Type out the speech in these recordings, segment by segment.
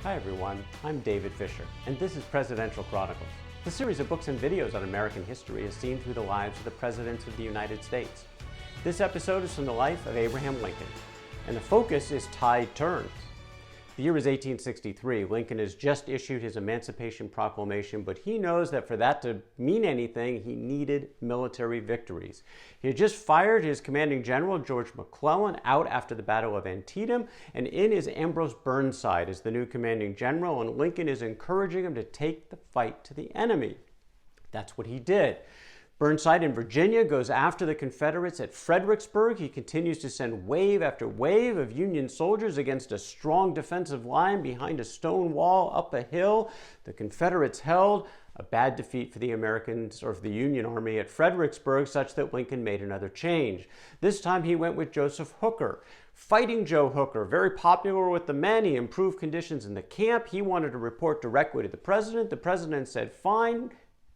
Hi everyone, I'm David Fisher, and this is Presidential Chronicles, the series of books and videos on American history as seen through the lives of the Presidents of the United States. This episode is from the life of Abraham Lincoln, and the focus is tide turns. The year is 1863. Lincoln has just issued his Emancipation Proclamation, but he knows that for that to mean anything, he needed military victories. He had just fired his commanding general, George McClellan, out after the Battle of Antietam, and in is Ambrose Burnside as the new commanding general, and Lincoln is encouraging him to take the fight to the enemy. That's what he did. Burnside in Virginia goes after the Confederates at Fredericksburg. He continues to send wave after wave of Union soldiers against a strong defensive line behind a stone wall up a hill. The Confederates held. A bad defeat for the Americans, or for the Union Army at Fredericksburg, such that Lincoln made another change. This time he went with Joseph Hooker. Fighting Joe Hooker, very popular with the men. He improved conditions in the camp. He wanted to report directly to the president. The president said, fine,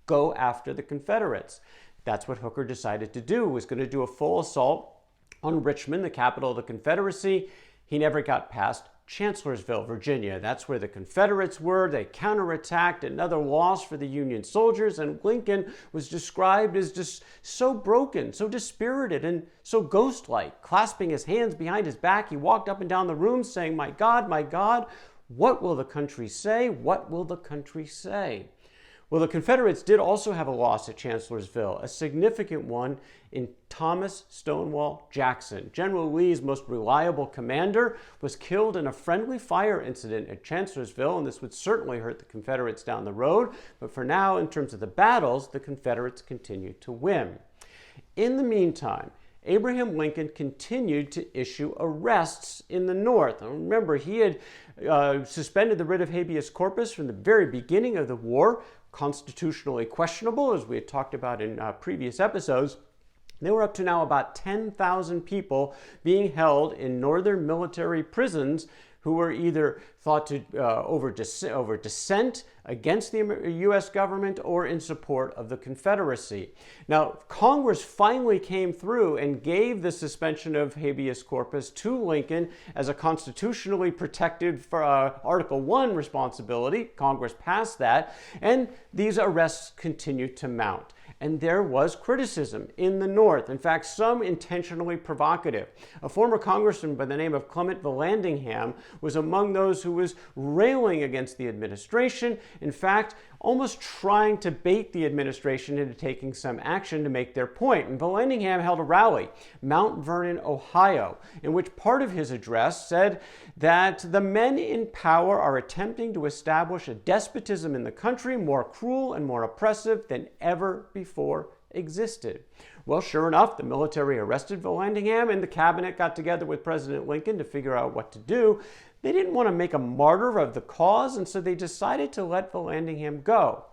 go after the Confederates. That's what Hooker decided to do, was going to do a full assault on Richmond, the capital of the Confederacy. He never got past Chancellorsville, Virginia. That's where the Confederates were. They counterattacked, another loss for the Union soldiers, and Lincoln was described as just so broken, so dispirited, and so ghost-like. Clasping his hands behind his back, he walked up and down the room saying, my God, what will the country say? What will the country say? Well, the Confederates did also have a loss at Chancellorsville, a significant one in Thomas Stonewall Jackson. General Lee's most reliable commander was killed in a friendly fire incident at Chancellorsville, and this would certainly hurt the Confederates down the road. But for now, in terms of the battles, the Confederates continued to win. In the meantime, Abraham Lincoln continued to issue arrests in the North. And remember, he had suspended the writ of habeas corpus from the very beginning of the war, constitutionally questionable, as we had talked about in previous episodes. They were up to now about 10,000 people being held in northern military prisons who were either thought to over dissent against the U.S. government or in support of the Confederacy. Now, Congress finally came through and gave the suspension of habeas corpus to Lincoln as a constitutionally protected Article I responsibility. Congress passed that, and these arrests continued to mount. And there was criticism in the North, in fact, some intentionally provocative. A former congressman by the name of Clement Vallandigham was among those who was railing against the administration, in fact, almost trying to bait the administration into taking some action to make their point. And Vallandigham held a rally, Mount Vernon, Ohio, in which part of his address said that the men in power are attempting to establish a despotism in the country more cruel and more oppressive than ever before existed. Well, sure enough, the military arrested Vallandigham, and the cabinet got together with President Lincoln to figure out what to do. They didn't want to make a martyr of the cause, and so they decided to let Vallandigham go,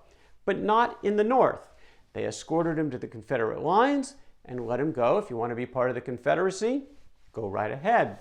but not in the North. They escorted him to the Confederate lines and let him go. If you want to be part of the Confederacy, go right ahead.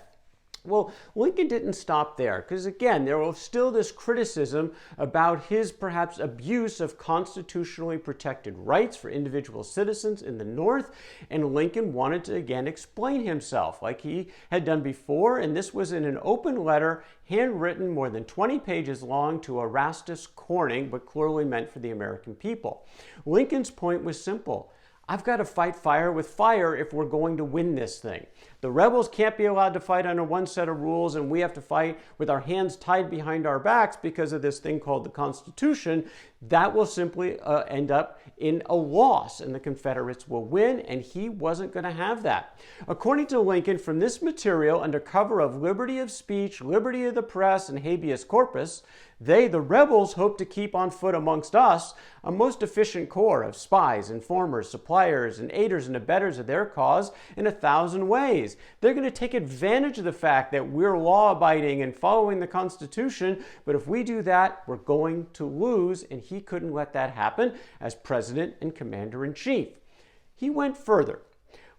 Well, Lincoln didn't stop there because, again, there was still this criticism about his perhaps abuse of constitutionally protected rights for individual citizens in the North, and Lincoln wanted to again explain himself like he had done before, and this was in an open letter handwritten more than 20 pages long to Erastus Corning, but clearly meant for the American people. Lincoln's point was simple. I've got to fight fire with fire if we're going to win this thing. The rebels can't be allowed to fight under one set of rules, and we have to fight with our hands tied behind our backs because of this thing called the Constitution. That will simply end up in a loss, and the Confederates will win, and he wasn't going to have that. According to Lincoln, from this material, under cover of liberty of speech, liberty of the press, and habeas corpus, they, the rebels, hope to keep on foot amongst us a most efficient corps of spies, informers, suppliers, and aiders and abettors of their cause in 1,000 ways. They're going to take advantage of the fact that we're law-abiding and following the Constitution, but if we do that, we're going to lose, and he couldn't let that happen as President and Commander-in-Chief. He went further.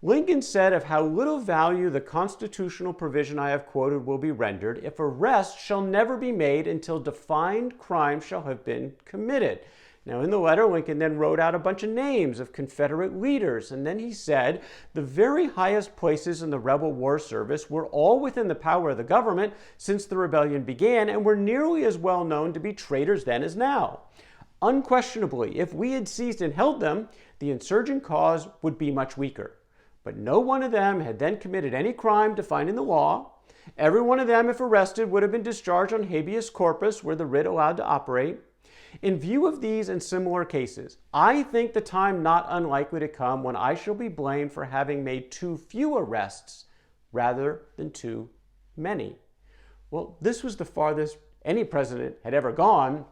Lincoln said of how little value the constitutional provision I have quoted will be rendered if arrest shall never be made until defined crime shall have been committed. Now, in the letter, Lincoln then wrote out a bunch of names of Confederate leaders, and then he said the very highest places in the rebel war service were all within the power of the government since the rebellion began and were nearly as well known to be traitors then as now. Unquestionably, if we had seized and held them, the insurgent cause would be much weaker. But no one of them had then committed any crime defined in the law. Every one of them, if arrested, would have been discharged on habeas corpus, where the writ allowed to operate. In view of these and similar cases, I think the time not unlikely to come when I shall be blamed for having made too few arrests rather than too many. Well, this was the farthest any president had ever gone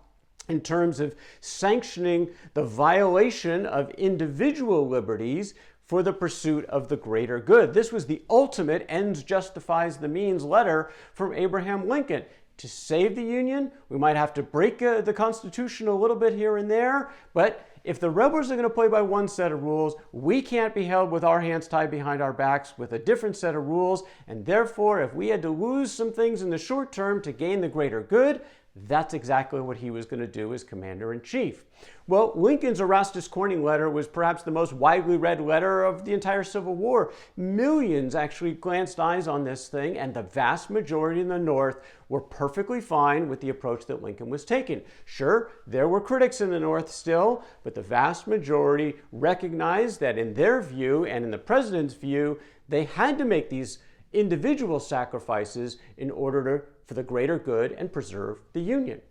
in terms of sanctioning the violation of individual liberties for the pursuit of the greater good. This was the ultimate ends justifies the means letter from Abraham Lincoln. To save the Union, we might have to break the Constitution a little bit here and there, but if the rebels are going to play by one set of rules, we can't be held with our hands tied behind our backs with a different set of rules, and therefore, if we had to lose some things in the short term to gain the greater good, that's exactly what he was going to do as commander-in-chief. Well, Lincoln's Erastus Corning letter was perhaps the most widely read letter of the entire Civil War. Millions actually glanced eyes on this thing, and the vast majority in the North were perfectly fine with the approach that Lincoln was taking. Sure, there were critics in the North still, but the vast majority recognized that in their view and in the president's view, they had to make these individual sacrifices in order for the greater good and preserve the Union.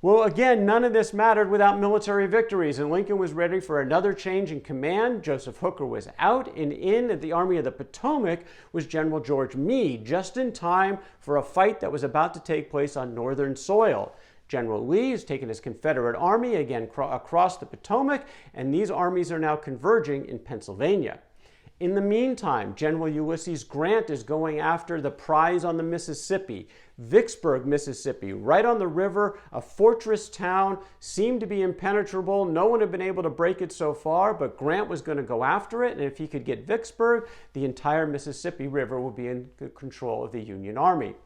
Well, again, none of this mattered without military victories, and Lincoln was ready for another change in command. Joseph Hooker was out, and in at the Army of the Potomac was General George Meade, just in time for a fight that was about to take place on northern soil. General Lee has taken his Confederate army again across the Potomac, and these armies are now converging in Pennsylvania. In the meantime, General Ulysses Grant is going after the prize on the Mississippi. Vicksburg, Mississippi, right on the river, a fortress town, seemed to be impenetrable. No one had been able to break it so far, but Grant was going to go after it, and if he could get Vicksburg, the entire Mississippi River would be in control of the Union Army.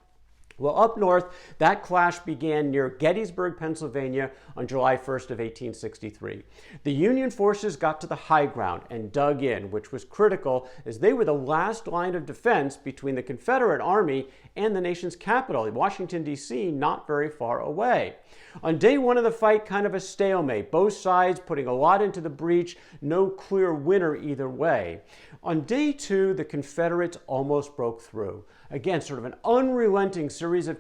Well, up north, that clash began near Gettysburg, Pennsylvania on July 1st of 1863. The Union forces got to the high ground and dug in, which was critical as they were the last line of defense between the Confederate Army and the nation's capital, Washington, D.C., not very far away. On day one of the fight, kind of a stalemate, both sides putting a lot into the breach, no clear winner either way. On day two, the Confederates almost broke through. Again, sort of an unrelenting series of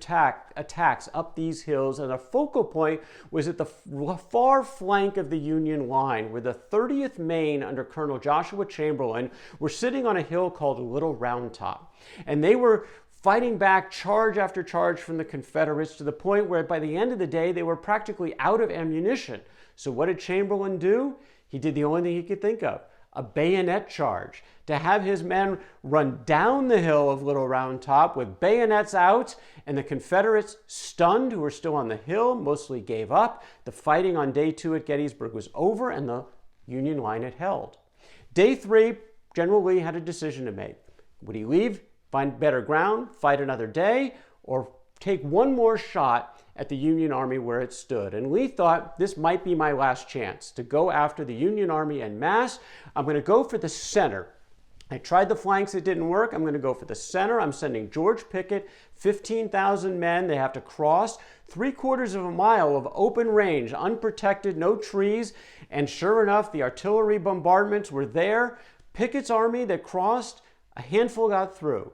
attacks up these hills, and a focal point was at the far flank of the Union line, where the 30th Maine under Colonel Joshua Chamberlain were sitting on a hill called Little Round Top. And they were fighting back charge after charge from the Confederates to the point where by the end of the day, they were practically out of ammunition. So what did Chamberlain do? He did the only thing he could think of, a bayonet charge, to have his men run down the hill of Little Round Top with bayonets out, and the Confederates, stunned, who were still on the hill, mostly gave up. The fighting on day two at Gettysburg was over, and the Union line had held. Day three, General Lee had a decision to make. Would he leave, find better ground, fight another day, or take one more shot at the Union Army where it stood? And Lee thought, this might be my last chance to go after the Union Army en masse. I'm going to go for the center. I tried the flanks, it didn't work. I'm going to go for the center. I'm sending George Pickett, 15,000 men. They have to cross 3/4 of a mile of open range, unprotected, no trees. And sure enough, the artillery bombardments were there. Pickett's army that crossed, a handful got through.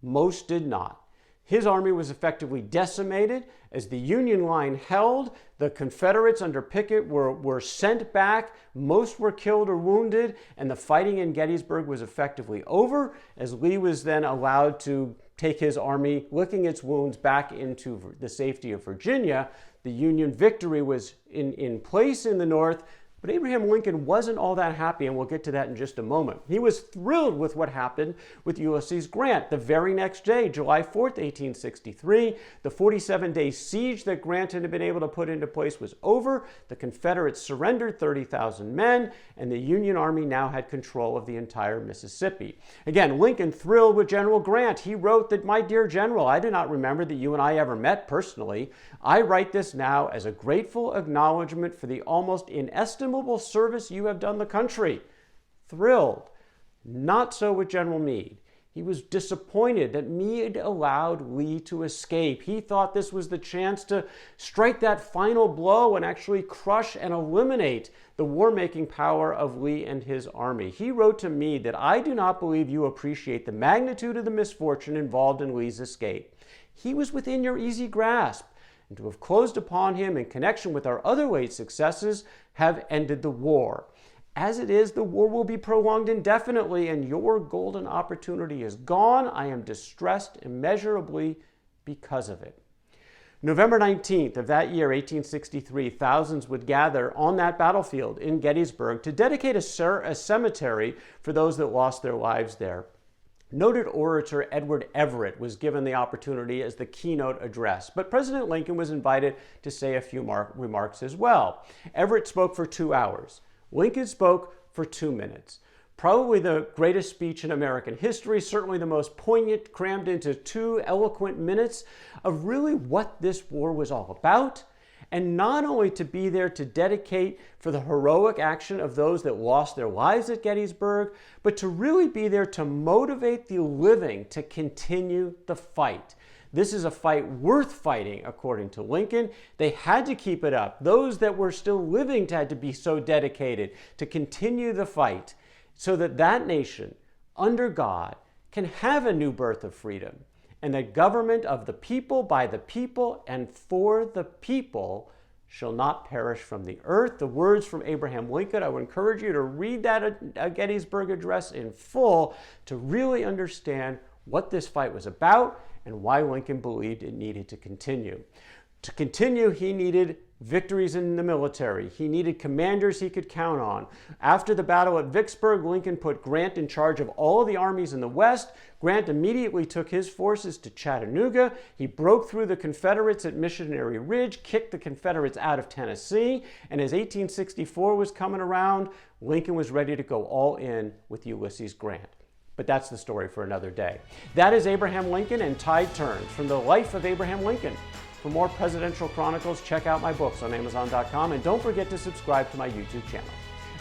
Most did not. His army was effectively decimated. As the Union line held, the Confederates under Pickett were sent back. Most were killed or wounded, and the fighting in Gettysburg was effectively over, as Lee was then allowed to take his army, licking its wounds, back into the safety of Virginia. The Union victory was in place in the North, But Abraham Lincoln wasn't all that happy, and we'll get to that in just a moment. He was thrilled with what happened with Ulysses Grant. The very next day, July 4th, 1863, the 47-day siege that Grant had been able to put into place was over. The Confederates surrendered 30,000 men, and the Union Army now had control of the entire Mississippi. Again, Lincoln thrilled with General Grant. He wrote that, "My dear General, I do not remember that you and I ever met personally. I write this now as a grateful acknowledgement for the almost inestimable service you have done the country." Thrilled. Not so with General Meade. He was disappointed that Meade allowed Lee to escape. He thought this was the chance to strike that final blow and actually crush and eliminate the war-making power of Lee and his army. He wrote to Meade that, "I do not believe you appreciate the magnitude of the misfortune involved in Lee's escape. He was within your easy grasp, and to have closed upon him in connection with our other late successes have ended the war. As it is, the war will be prolonged indefinitely, and your golden opportunity is gone. I am distressed immeasurably because of it." November 19th of that year, 1863, thousands would gather on that battlefield in Gettysburg to dedicate a cemetery for those that lost their lives there. Noted orator Edward Everett was given the opportunity as the keynote address, but President Lincoln was invited to say a few remarks as well. Everett spoke for 2 hours. Lincoln spoke for 2 minutes. Probably the greatest speech in American history, certainly the most poignant, crammed into 2 eloquent minutes of really what this war was all about, and not only to be there to dedicate for the heroic action of those that lost their lives at Gettysburg, but to really be there to motivate the living to continue the fight. This is a fight worth fighting, according to Lincoln. They had to keep it up. Those that were still living had to be so dedicated to continue the fight so that that nation, under God, can have a new birth of freedom, and the government of the people, by the people, and for the people shall not perish from the earth. The words from Abraham Lincoln. I would encourage you to read that Gettysburg Address in full to really understand what this fight was about and why Lincoln believed it needed to continue. To continue, he needed victories in the military. He needed commanders he could count on. After the battle at Vicksburg, Lincoln put Grant in charge of all of the armies in the West. Grant immediately took his forces to Chattanooga. He broke through the Confederates at Missionary Ridge, kicked the Confederates out of Tennessee, and as 1864 was coming around, Lincoln was ready to go all in with Ulysses Grant. But that's the story for another day. That is Abraham Lincoln and Tide Turns from the life of Abraham Lincoln. For more presidential chronicles, check out my books on Amazon.com, and don't forget to subscribe to my YouTube channel.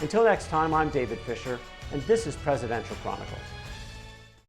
Until next time, I'm David Fisher, and this is Presidential Chronicles.